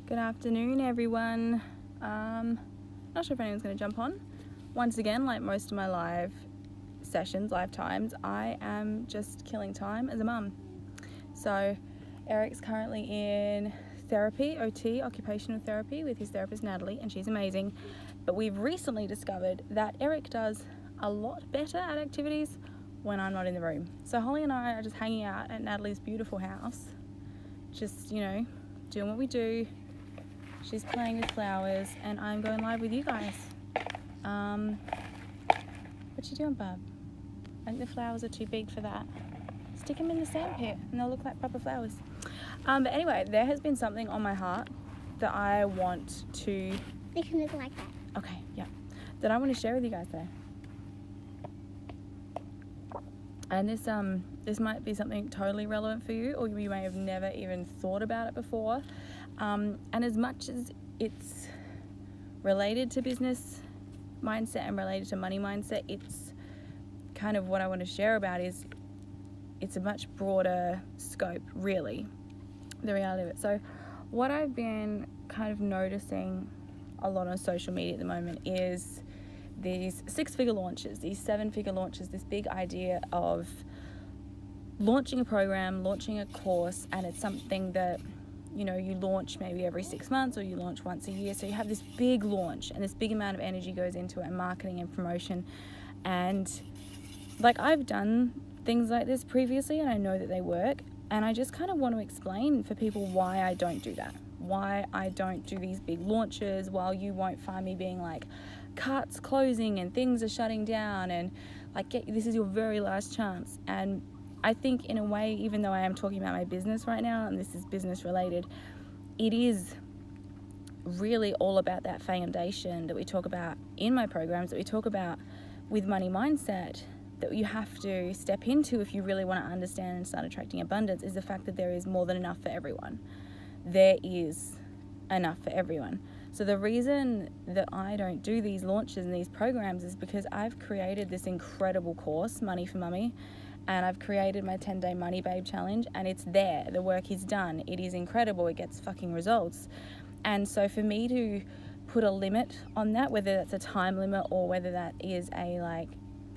Good afternoon, everyone. Not sure if anyone's going to jump on. Once again, like most of my live times, I am just killing time as a mum. So Eric's currently in therapy, OT, occupational therapy, with his therapist Natalie, and she's amazing. But we've recently discovered that Eric does a lot better at activities when I'm not in the room. So Holly and I are just hanging out at Natalie's beautiful house, just, doing what we do. She's playing with flowers and I'm going live with you guys. What you doing, bub? I think the flowers are too big for that. Stick them in the sandpit and they'll look like proper flowers. But anyway, there has been something on my heart that I want to... They can look like that. Okay, yeah. That I want to share with you guys though. And this might be something totally relevant for you, or you may have never even thought about it before. And as much as it's related to business mindset and related to money mindset, it's kind of what I want to share about is it's a much broader scope, really, the reality of it. So what I've been kind of noticing a lot on social media at the moment is these 6-figure launches, these 7-figure launches, this big idea of launching a program, launching a course, and it's something that, you launch maybe every 6 months or you launch once a year. So you have this big launch and this big amount of energy goes into it, and marketing and promotion. And like, I've done things like this previously and I know that they work. And I just kind of want to explain for people why I don't do that, why I don't do these big launches, while you won't find me being like, carts closing and things are shutting down and like, this is your very last chance. And I think in a way, even though I am talking about my business right now and this is business related, it is really all about that foundation that we talk about in my programs, that we talk about with money mindset, that you have to step into if you really want to understand and start attracting abundance, is the fact that there is more than enough for everyone. There is enough for everyone. So the reason that I don't do these launches and these programs is because I've created this incredible course, Money for Mummy, and I've created my 10-day Money Babe Challenge, and it's there. The work is done. It is incredible. It gets fucking results. And so for me to put a limit on that, whether that's a time limit or whether that is a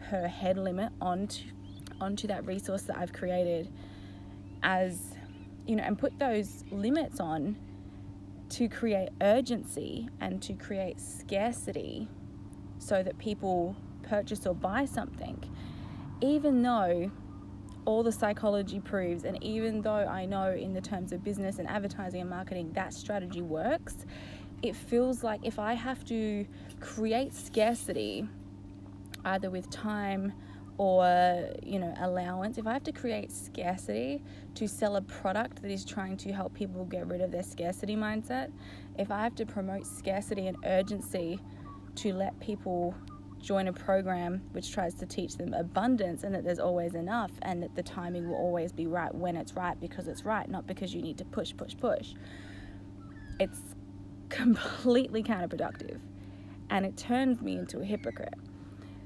per head limit onto that resource that I've created, as and put those limits on to create urgency and to create scarcity so that people purchase or buy something, even though all the psychology proves, and even though I know in the terms of business and advertising and marketing that strategy works, it feels like if I have to create scarcity either with time or allowance, if I have to create scarcity to sell a product that is trying to help people get rid of their scarcity mindset, if I have to promote scarcity and urgency to let people join a program which tries to teach them abundance and that there's always enough and that the timing will always be right when it's right, because it's right, not because you need to push, it's completely counterproductive, and it turns me into a hypocrite.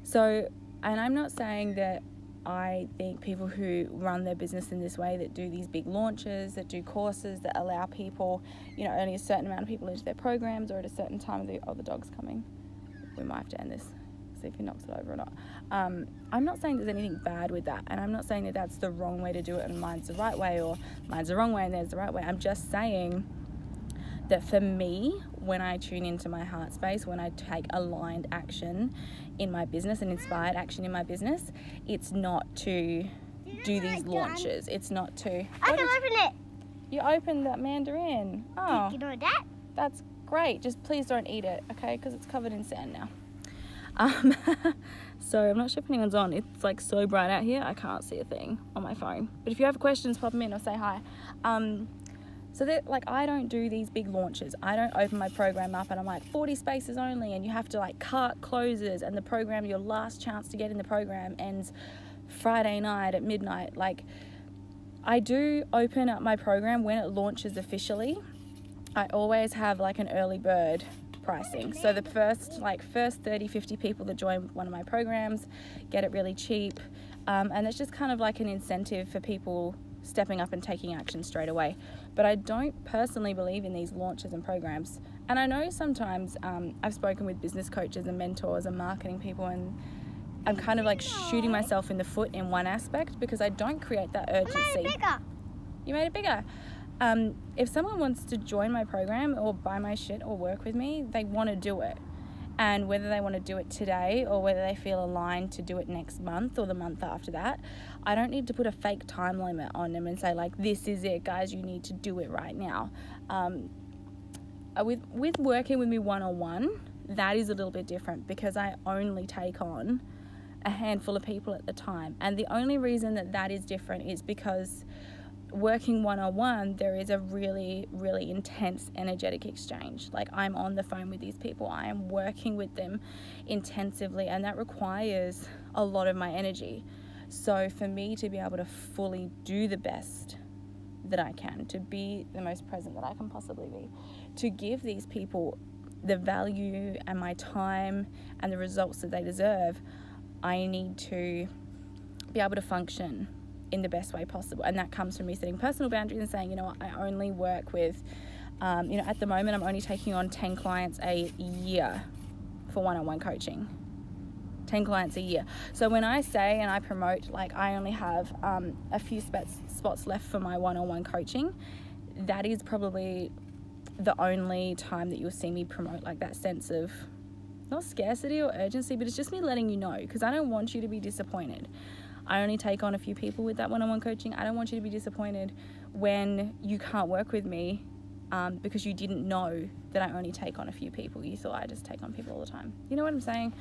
So, and I'm not saying that I think people who run their business in this way, that do these big launches, that do courses, that allow people, only a certain amount of people into their programs or at a certain time, the dog's coming. We might have to end this, see if he knocks it over or not. I'm not saying there's anything bad with that, and I'm not saying that that's the wrong way to do it and mine's the right way, or mine's the wrong way and there's the right way. I'm just saying that for me, when I tune into my heart space, when I take aligned action in my business and inspired action in my business, it's not to do these launches. It's not to... I can open it. You opened that mandarin. Oh, You know that? that's great. Just please don't eat it, okay? Because it's covered in sand now. So I'm not sure if anyone's on. It's like so bright out here, I can't see a thing on my phone. But if you have questions, pop them in or say hi. So that, I don't do these big launches. I don't open my program up and I'm like 40 spaces only, and you have to cart closes, and the program, your last chance to get in the program ends Friday night at midnight. I do open up my program when it launches officially. I always have an early bird pricing. So the first 30, 50 people that join one of my programs get it really cheap. And it's just kind of like an incentive for people stepping up and taking action straight away. But I don't personally believe in these launches and programs. And I know sometimes I've spoken with business coaches and mentors and marketing people, and I'm kind of like shooting myself in the foot in one aspect because I don't create that urgency. I made it bigger. You made it bigger. If someone wants to join my program or buy my shit or work with me, they want to do it. And whether they want to do it today or whether they feel aligned to do it next month or the month after that, I don't need to put a fake time limit on them and say, like, this is it, guys, you need to do it right now. With working with me one-on-one, that is a little bit different because I only take on a handful of people at the time. And the only reason that is different is because working one-on-one, there is a really, really intense energetic exchange. Like, I'm on the phone with these people, I am working with them intensively, and that requires a lot of my energy. So for me to be able to fully do the best that I can, to be the most present that I can possibly be, to give these people the value and my time and the results that they deserve, I need to be able to function in the best way possible. And that comes from me setting personal boundaries and saying, you know what, I only work with, at the moment I'm only taking on 10 clients a year for one-on-one coaching. 10 clients a year. So when I say and I promote, like, I only have a few spots left for my one-on-one coaching, that is probably the only time that you'll see me promote like that sense of not scarcity or urgency, but it's just me letting you know, because I don't want you to be disappointed. I only take on a few people with that one-on-one coaching. I don't want you to be disappointed when you can't work with me because you didn't know that I only take on a few people. You thought I just take on people all the time. You know what I'm saying?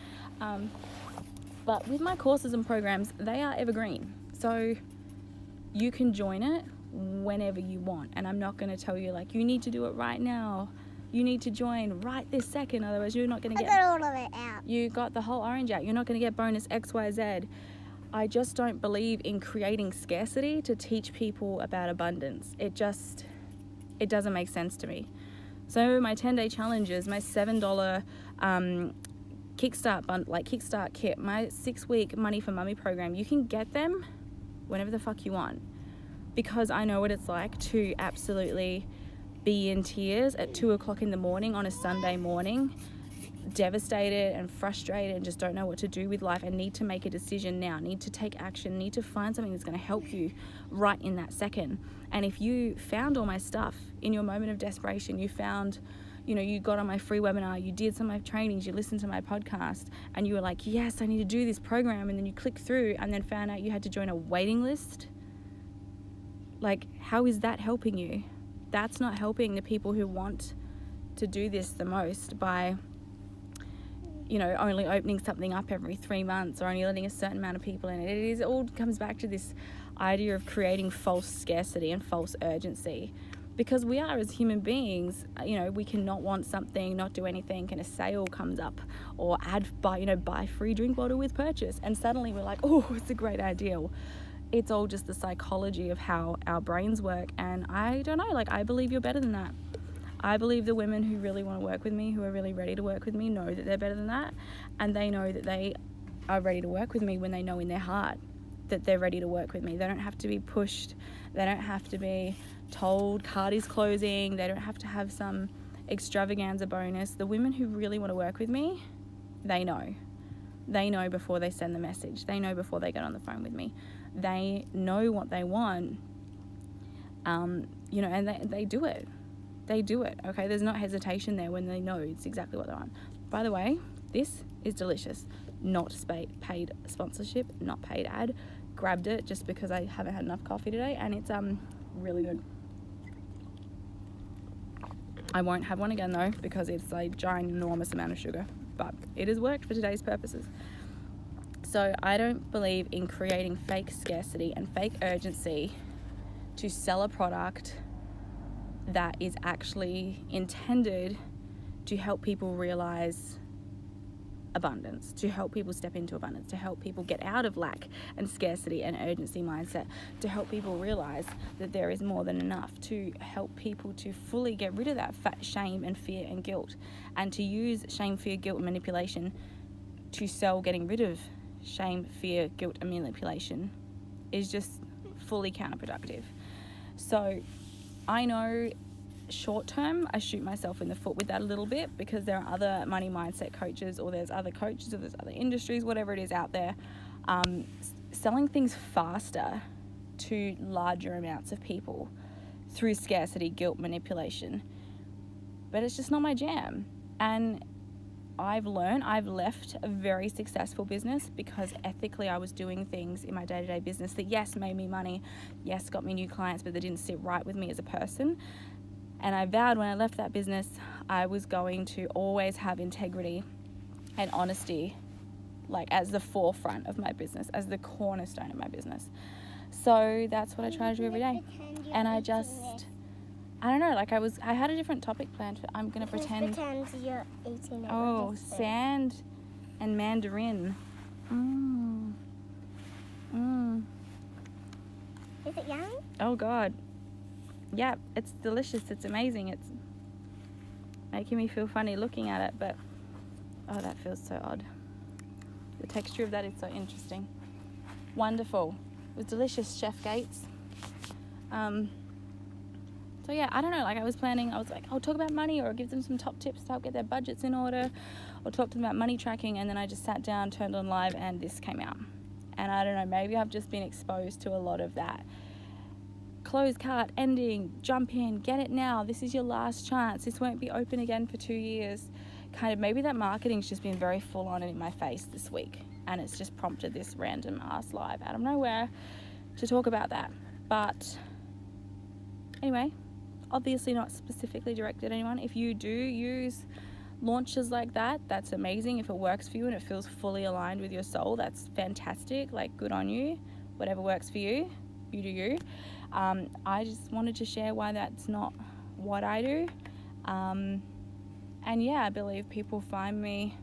But with my courses and programs, they are evergreen. So you can join it whenever you want. And I'm not going to tell you, like, you need to do it right now. You need to join right this second. Otherwise, you're not going to get... I got all of it out. You got the whole orange out. You're not going to get bonus X, Y, Z. I just don't believe in creating scarcity to teach people about abundance. It doesn't make sense to me. So my 10-day challenges, my $7 Kickstart kit, my 6-week Money for Mummy program, you can get them whenever the fuck you want, because I know what it's like to absolutely be in tears at 2:00 in the morning on a Sunday morning, devastated and frustrated and just don't know what to do with life and need to make a decision now, need to take action, need to find something that's going to help you right in that second. And if you found all my stuff in your moment of desperation, you found, you got on my free webinar, you did some of my trainings, you listened to my podcast, and you were like, yes, I need to do this program, and then you click through and then found out you had to join a waiting list, like, how is that helping you? That's not helping the people who want to do this the most by only opening something up every 3 months or only letting a certain amount of people in it. It all comes back to this idea of creating false scarcity and false urgency, because we are, as human beings, we cannot want something, not do anything, and a sale comes up or buy free drink bottle with purchase, and suddenly we're like, oh, it's a great idea. It's all just the psychology of how our brains work. And I don't know, I believe you're better than that. I believe the women who really want to work with me, who are really ready to work with me, know that they're better than that. And they know that they are ready to work with me when they know in their heart that they're ready to work with me. They don't have to be pushed. They don't have to be told card is closing. They don't have to have some extravaganza bonus. The women who really want to work with me, they know. They know before they send the message. They know before they get on the phone with me. They know what they want, and they do it. They do it, okay? There's not hesitation there when they know it's exactly what they want. By the way, this is delicious. Not paid sponsorship, not paid ad. Grabbed it just because I haven't had enough coffee today, and it's really good. I won't have one again though, because it's a giant enormous amount of sugar, but it has worked for today's purposes. So I don't believe in creating fake scarcity and fake urgency to sell a product that is actually intended to help people realize abundance, to help people step into abundance, to help people get out of lack and scarcity and urgency mindset, to help people realize that there is more than enough, to help people to fully get rid of that shame and fear and guilt, and to use shame, fear, guilt, and manipulation to sell getting rid of shame, fear, guilt, and manipulation is just fully counterproductive. So I know short term I shoot myself in the foot with that a little bit, because there are other money mindset coaches, or there's other coaches, or there's other industries, whatever it is out there, selling things faster to larger amounts of people through scarcity, guilt, manipulation. But it's just not my jam. And I've left a very successful business because ethically I was doing things in my day-to-day business that, yes, made me money, yes, got me new clients, but they didn't sit right with me as a person. And I vowed when I left that business, I was going to always have integrity and honesty, like as the forefront of my business, as the cornerstone of my business. So that's what I try to do every day. And I don't know, like I had a different topic planned. I'm going to pretend you're eating it. Oh, sand and mandarin. Is it yummy? Oh, God. Yeah, it's delicious. It's amazing. It's making me feel funny looking at it, but oh, that feels so odd. The texture of that is so interesting. Wonderful. It was delicious, Chef Gates. So yeah, I don't know, like I was like, I'll talk about money, or give them some top tips to help get their budgets in order, or talk to them about money tracking, and then I just sat down, turned on live, and this came out. And I don't know, maybe I've just been exposed to a lot of that. Close cart, ending, jump in, get it now, this is your last chance, this won't be open again for 2 years. Kind of, maybe that marketing's just been very full on and in my face this week, and it's just prompted this random ass live out of nowhere to talk about that. But anyway, obviously not specifically directed at anyone. If you do use launches like that, that's amazing. If it works for you and it feels fully aligned with your soul, that's fantastic. Like, good on you. Whatever works for you, you do you. I just wanted to share why that's not what I do. And yeah, I believe people find me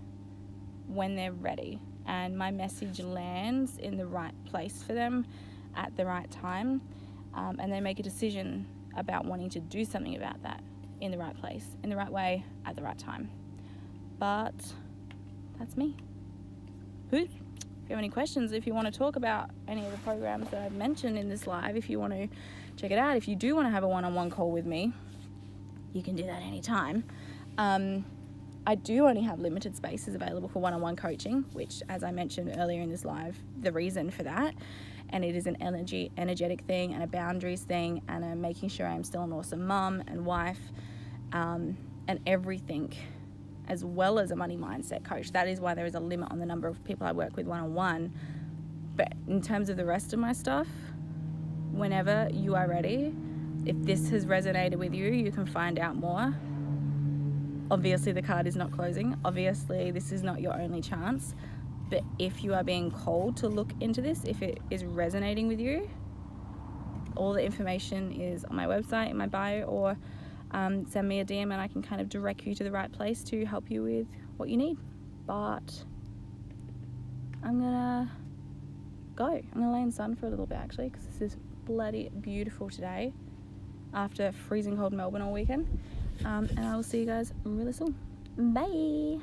when they're ready, and my message lands in the right place for them at the right time, and they make a decision about wanting to do something about that in the right place, in the right way, at the right time. But that's me. If you have any questions, if you want to talk about any of the programs that I've mentioned in this live, if you want to check it out, if you do want to have a one-on-one call with me, you can do that anytime. I do only have limited spaces available for one-on-one coaching, which, as I mentioned earlier in this live, the reason for that, and it is an energetic thing and a boundaries thing, and I'm making sure I'm still an awesome mum and wife, and everything, as well as a money mindset coach. That is why there is a limit on the number of people I work with one-on-one. But in terms of the rest of my stuff, whenever you are ready, if this has resonated with you, you can find out more. Obviously, the card is not closing. Obviously, this is not your only chance. But if you are being called to look into this, if it is resonating with you, all the information is on my website, in my bio, or send me a DM and I can kind of direct you to the right place to help you with what you need. But I'm gonna go. I'm gonna lay in the sun for a little bit, actually, because this is bloody beautiful today after freezing cold Melbourne all weekend. And I will see you guys really soon. Bye.